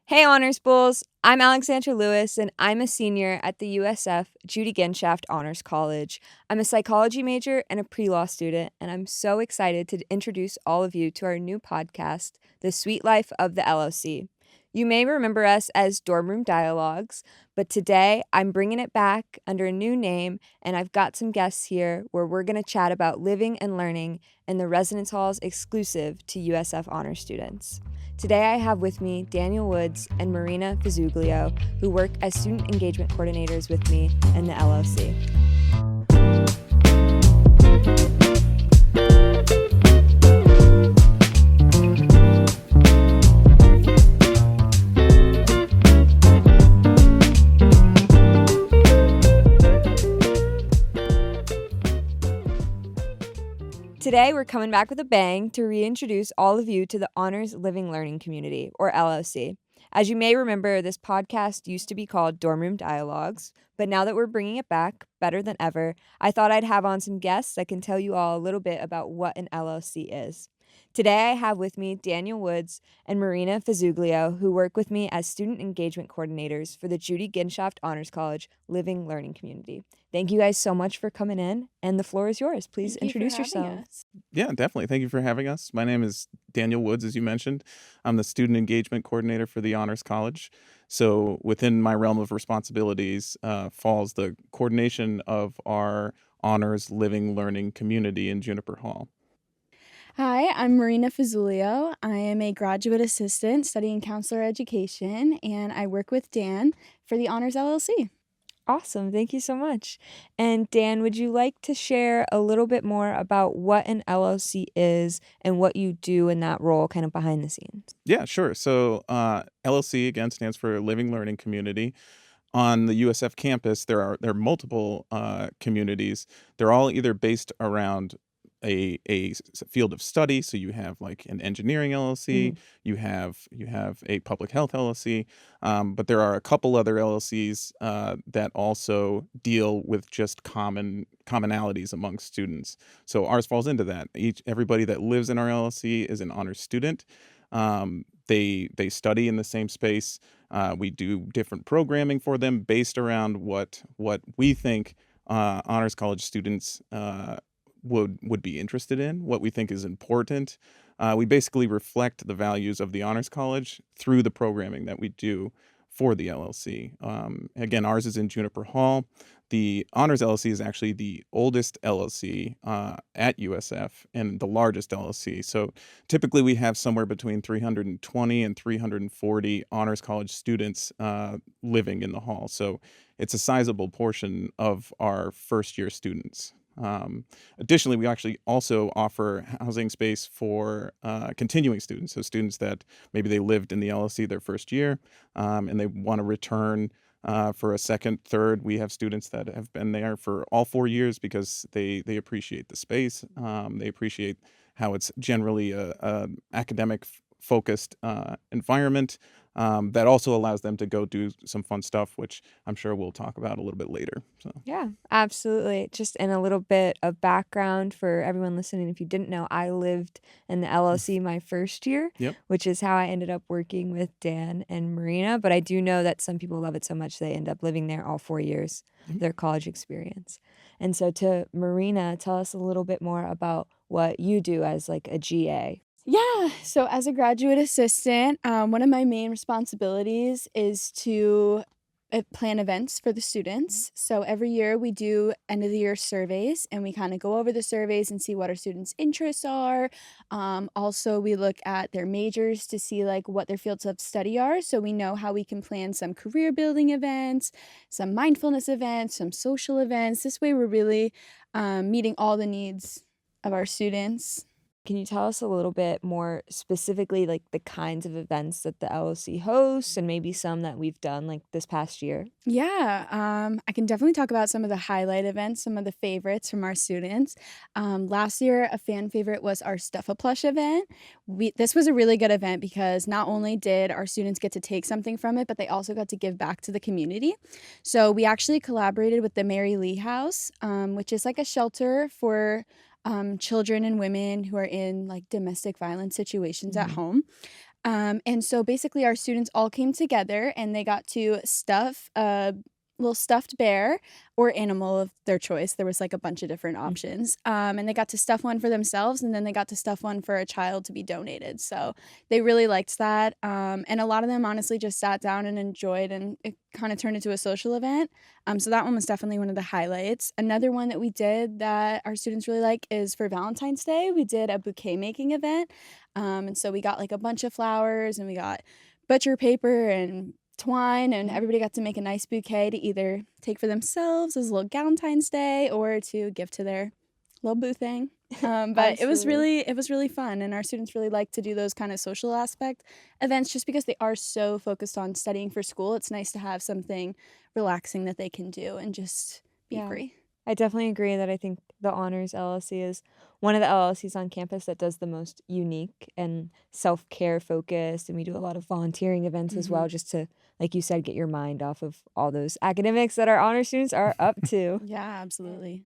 Hey, Honors Bulls! I'm Alexandra Lewis, and I'm a senior at the USF Judy Genshaft Honors College. I'm a psychology major and a pre-law student, and I'm so excited to introduce all of you to our new podcast, The Sweet Life of the LLC. You may remember us as Dorm Room Dialogues, but today I'm bringing it back under a new name, and I've got some guests here where we're going to chat about living and learning in the residence halls exclusive to USF Honors students. Today I have with me Daniel Woods and Marina Fizzuoglio, who work as student engagement coordinators with me in the LLC. Today, we're coming back with a bang to reintroduce all of you to the Honors Living Learning Community, or LLC. As you may remember, this podcast used to be called Dorm Room Dialogues, but now that we're bringing it back, better than ever, I thought I'd have on some guests that can tell you all a little bit about what an LLC is. Today, I have with me Daniel Woods and Marina Fizzuoglio, who work with me as student engagement coordinators for the Judy Genshaft Honors College Living Learning Community. Thank you guys so much for coming in, and the floor is yours. Please introduce yourselves. Yeah, definitely. Thank you for having us. My name is Daniel Woods, as you mentioned. I'm the student engagement coordinator for the Honors College. So within my realm of responsibilities falls the coordination of our honors living learning community in Juniper Hall. Hi, I'm Marina Fizzuoglio. I am a graduate assistant studying counselor education, and I work with Dan for the Honors LLC. Awesome. Thank you so much. And Dan, would you like to share a little bit more about what an LLC is and what you do in that role kind of behind the scenes? Yeah, sure. So LLC, again, stands for Living Learning Community. On the USF campus, there are multiple communities. They're all either based around a field of study. So you have like an engineering LLC, you have a public health LLC, but there are a couple other LLCs that also deal with just commonalities among students. So ours falls into that. Everybody that lives in our LLC is an honors student. They study in the same space. We do different programming for them based around what we think honors college students would be interested in, what we think is important. We basically reflect the values of the Honors College through the programming that we do for the LLC. Again, ours is in Juniper Hall. The Honors LLC is actually the oldest LLC at USF and the largest LLC. So typically we have somewhere between 320 and 340 Honors College students living in the hall. So it's a sizable portion of our first year students. Additionally, we actually also offer housing space for continuing students. So students that maybe they lived in the LLC their first year and they want to return for a second, third. We have students that have been there for all 4 years because they appreciate the space. They appreciate how it's generally a academic focused environment that also allows them to go do some fun stuff, which I'm sure we'll talk about a little bit later. So. Yeah, absolutely. Just in a little bit of background for everyone listening, if you didn't know, I lived in the LLC my first year, which is how I ended up working with Dan and Marina. But I do know that some people love it so much they end up living there all 4 years of their college experience. And so to Marina, tell us a little bit more about what you do as like a GA. Yeah, so as a graduate assistant, one of my main responsibilities is to plan events for the students. So every year we do end of the year surveys, and we kind of go over the surveys and see what our students' interests are. Also, we look at their majors to see like what their fields of study are, so we know how we can plan some career building events, some mindfulness events, some social events. This way we're really meeting all the needs of our students. Can you tell us a little bit more specifically, like the kinds of events that the LLC hosts and maybe some that we've done like this past year? Yeah, I can definitely talk about some of the highlight events, some of the favorites from our students. Last year, a fan favorite was our Stuff a Plush event. This was a really good event because not only did our students get to take something from it, but they also got to give back to the community. So we actually collaborated with the Mary Lee House, which is like a shelter for children and women who are in like domestic violence situations at home. And so basically our students all came together and they got to stuff a little stuffed bear or animal of their choice. There was like a bunch of different options. And they got to stuff one for themselves, and then they got to stuff one for a child to be donated. So they really liked that. And a lot of them honestly just sat down and enjoyed, and it kind of turned into a social event. So that one was definitely one of the highlights. Another one that we did that our students really like is for Valentine's Day. We did a bouquet making event. And so we got like a bunch of flowers, and we got butcher paper and twine, and everybody got to make a nice bouquet to either take for themselves as a little Valentine's Day or to give to their little boo thing. But it was really fun, and our students really like to do those kind of social aspect events just because they are so focused on studying for school. It's nice to have something relaxing that they can do and just be free. I definitely agree that I think the Honors LLC is one of the LLCs on campus that does the most unique and self-care focused, and we do a lot of volunteering events as well, just to, like you said, get your mind off of all those academics that our honor students are up to. Yeah, absolutely.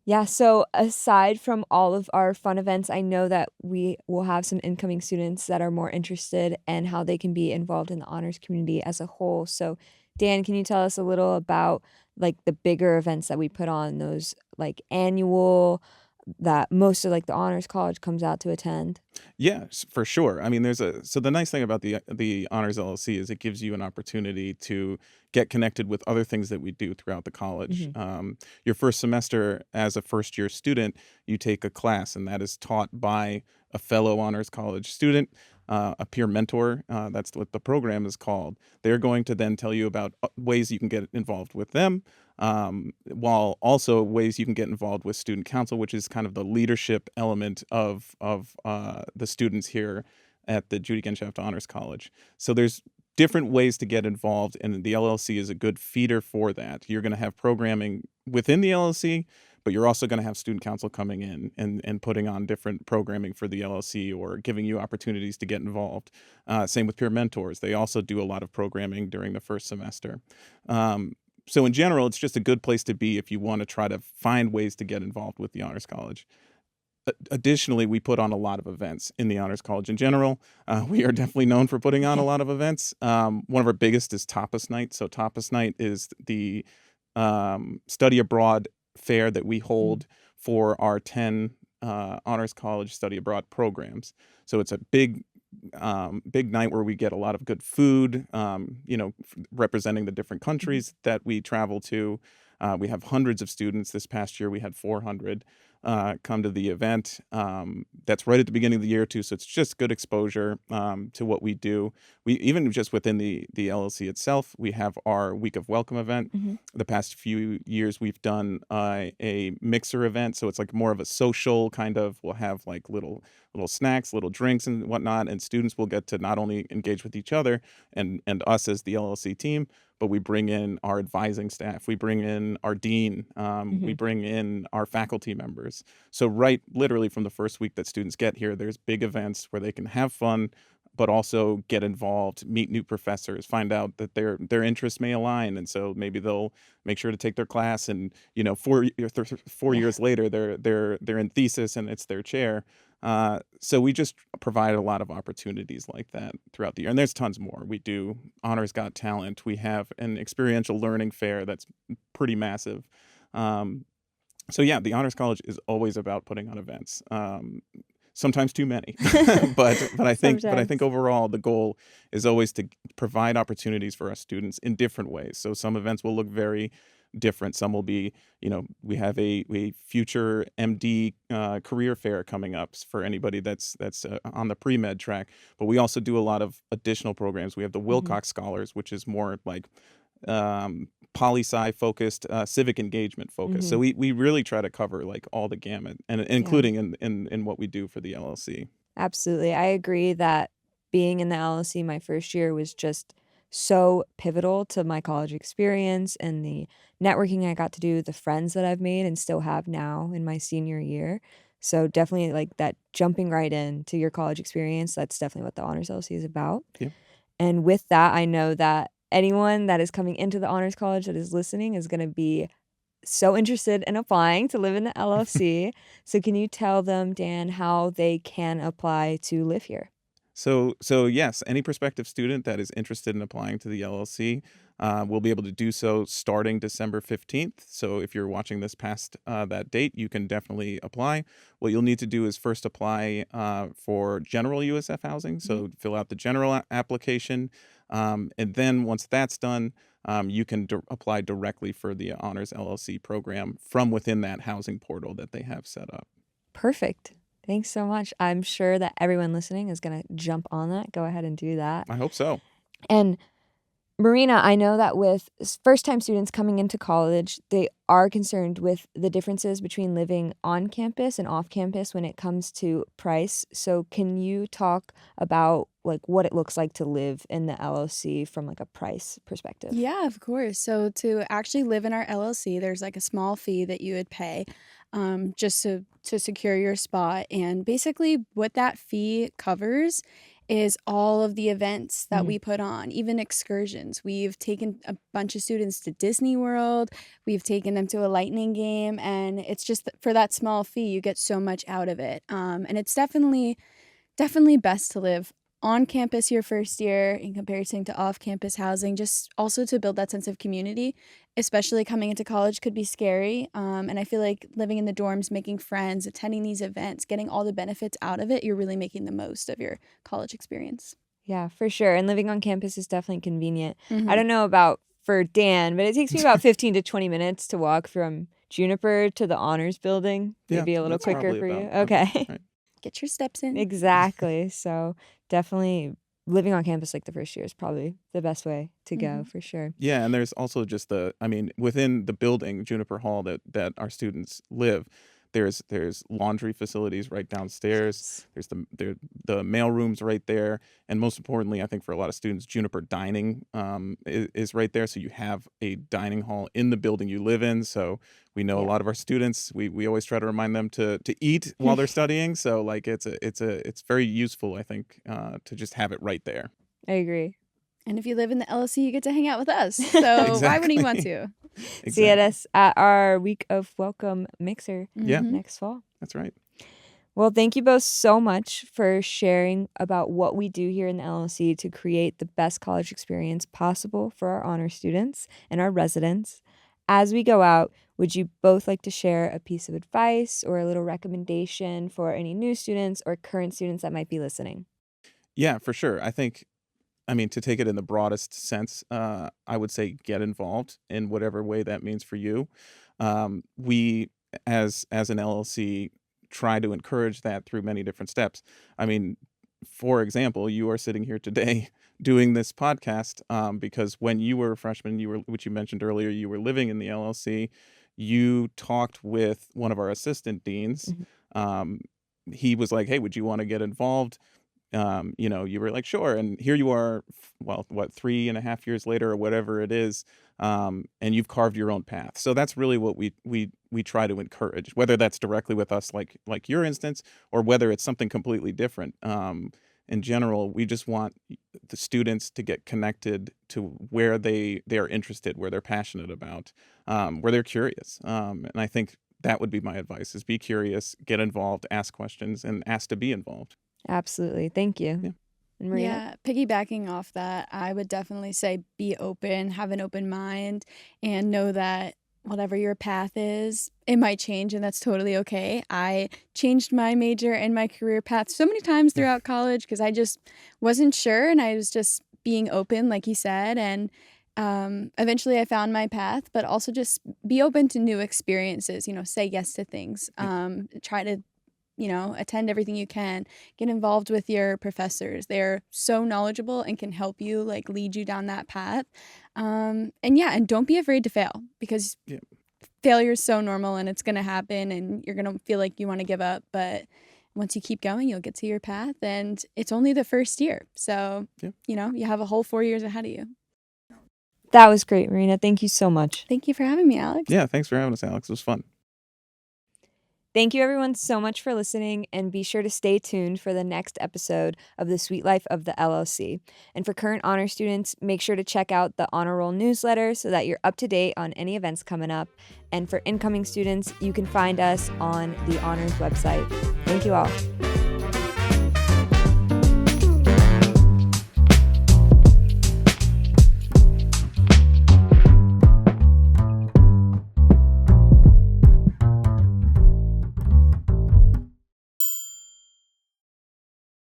Yeah, so aside from all of our fun events, I know that we will have some incoming students that are more interested in how they can be involved in the honors community as a whole. So, Dan, can you tell us a little about like the bigger events that we put on, those like annual that most of like the honors college comes out to attend? Yeah, for sure. I mean, so the nice thing about the Honors LLC is it gives you an opportunity to get connected with other things that we do throughout the college. Your first semester as a first year student, you take a class, and that is taught by a fellow Honors College student, a peer mentor. That's what the program is called. They're going to then tell you about ways you can get involved with them, while also ways you can get involved with student council, which is kind of the leadership element of the students here at the Judy Genshaft Honors College. So there's different ways to get involved, and the LLC is a good feeder for that. You're going to have programming within the LLC, but you're also going to have student council coming in and putting on different programming for the LLC or giving you opportunities to get involved. Same with peer mentors. They also do a lot of programming during the first semester. So in general, it's just a good place to be if you want to try to find ways to get involved with the Honors College. Additionally, we put on a lot of events in the Honors College in general. We are definitely known for putting on a lot of events. One of our biggest is Tapas Night. So Tapas Night is the study abroad fair that we hold for our 10 Honors College study abroad programs. So it's a big night where we get a lot of good food, representing the different countries that we travel to. We have hundreds of students. This past year, we had 400 come to the event. That's right at the beginning of the year, too, so it's just good exposure to what we do. We even just within the LLC itself, we have our Week of Welcome event. The past few years, we've done a mixer event, so it's like more of a social kind of, we'll have like little snacks, little drinks and whatnot, and students will get to not only engage with each other and us as the LLC team, but we bring in our advising staff, we bring in our dean, we bring in our faculty members. So literally from the first week that students get here, there's big events where they can have fun, but also get involved, meet new professors, find out that their interests may align, and so maybe they'll make sure to take their class, and 4 years later they're in thesis and it's their chair. So we just provide a lot of opportunities like that throughout the year, and there's tons more. We do Honors Got Talent. We have an experiential learning fair that's pretty massive. So yeah, the Honors College is always about putting on events. Sometimes too many, but I think overall the goal is always to provide opportunities for our students in different ways. So some events will look very different. Some will be, we have a future MD career fair coming up for anybody that's on the pre-med track. But we also do a lot of additional programs. We have the Wilcox Scholars, which is more like poli-sci focused, civic engagement focused. So we really try to cover like all the gamut, and including in what we do for the LLC. Absolutely. I agree that being in the LLC my first year was just so pivotal to my college experience and the networking I got to do, the friends that I've made and still have now in my senior year. So definitely like that jumping right into your college experience, that's definitely what the Honors LLC is about. Yeah. And with that, I know that anyone that is coming into the Honors College that is listening is going to be so interested in applying to live in the LLC. So can you tell them, Dan, how they can apply to live here? So yes, any prospective student that is interested in applying to the LLC will be able to do so starting December 15th. So if you're watching this past that date, you can definitely apply. What you'll need to do is first apply for general USF housing. So fill out the general application. And then once that's done, you can apply directly for the Honors LLC program from within that housing portal that they have set up. Perfect. Thanks so much. I'm sure that everyone listening is going to jump on that. Go ahead and do that. I hope so. And Marina, I know that with first-time students coming into college, they are concerned with the differences between living on campus and off campus when it comes to price. So can you talk about like what it looks like to live in the LLC from like a price perspective? Yeah, of course. So to actually live in our LLC, there's like a small fee that you would pay just to secure your spot. And basically, what that fee covers is all of the events that we put on, even excursions. We've taken a bunch of students to Disney World. We've taken them to a lightning game. And it's just for that small fee, you get so much out of it. And it's definitely best to live on campus your first year in comparison to off-campus housing, just also to build that sense of community, especially coming into college could be scary. And I feel like living in the dorms, making friends, attending these events, getting all the benefits out of it, you're really making the most of your college experience. Yeah, for sure. And living on campus is definitely convenient. I don't know about for Dan, but it takes me about 15 to 20 minutes to walk from Juniper to the Honors Building. Maybe a little that's quicker probably for you. about- Okay. right. Get your steps in. Exactly. So definitely living on campus like the first year is probably the best way to go for sure. Yeah, and there's also just within the building, Juniper Hall, that our students live, there's laundry facilities right downstairs. There's the mail rooms right there, and most importantly, I think for a lot of students, Juniper Dining is right there. So you have a dining hall in the building you live in. So we know a lot of our students. We always try to remind them to eat while they're studying. So like it's very useful, I think, to just have it right there. I agree. And if you live in the LLC, you get to hang out with us. So why wouldn't you want to? See us at our Week of Welcome Mixer next fall. That's right. Well, thank you both so much for sharing about what we do here in the LLC to create the best college experience possible for our honor students and our residents. As we go out, would you both like to share a piece of advice or a little recommendation for any new students or current students that might be listening? Yeah, for sure. I mean, to take it in the broadest sense, I would say get involved in whatever way that means for you. We, as an LLC, try to encourage that through many different steps. I mean, for example, you are sitting here today doing this podcast because when you were a freshman, which you mentioned earlier, you were living in the LLC. You talked with one of our assistant deans. He was like, "Hey, would you want to get involved?" You were like, sure. And here you are, 3.5 years later or whatever it is. And you've carved your own path. So that's really what we try to encourage, whether that's directly with us, like your instance, or whether it's something completely different. In general, we just want the students to get connected to where they are interested, where they're passionate about, where they're curious. And I think that would be my advice: is be curious, get involved, ask questions, and ask to be involved. Absolutely. Thank you. Yeah. And Maria? Yeah, piggybacking off that, I would definitely say be open, have an open mind, and know that whatever your path is, it might change, and that's totally okay. I changed my major and my career path so many times throughout college because I just wasn't sure, and I was just being open, like you said, and eventually I found my path, but also just be open to new experiences, say yes to things, try to attend everything you can, get involved with your professors. They're so knowledgeable and can help you lead you down that path. And don't be afraid to fail because failure is so normal and it's going to happen and you're going to feel like you want to give up. But once you keep going, you'll get to your path and it's only the first year. So, you have a whole 4 years ahead of you. That was great, Marina. Thank you so much. Thank you for having me, Alex. Yeah, thanks for having us, Alex. It was fun. Thank you, everyone, so much for listening, and be sure to stay tuned for the next episode of The Sweet Life of the LLC. And for current honor students, make sure to check out the Honor Roll newsletter so that you're up to date on any events coming up. And for incoming students, you can find us on the Honors website. Thank you all.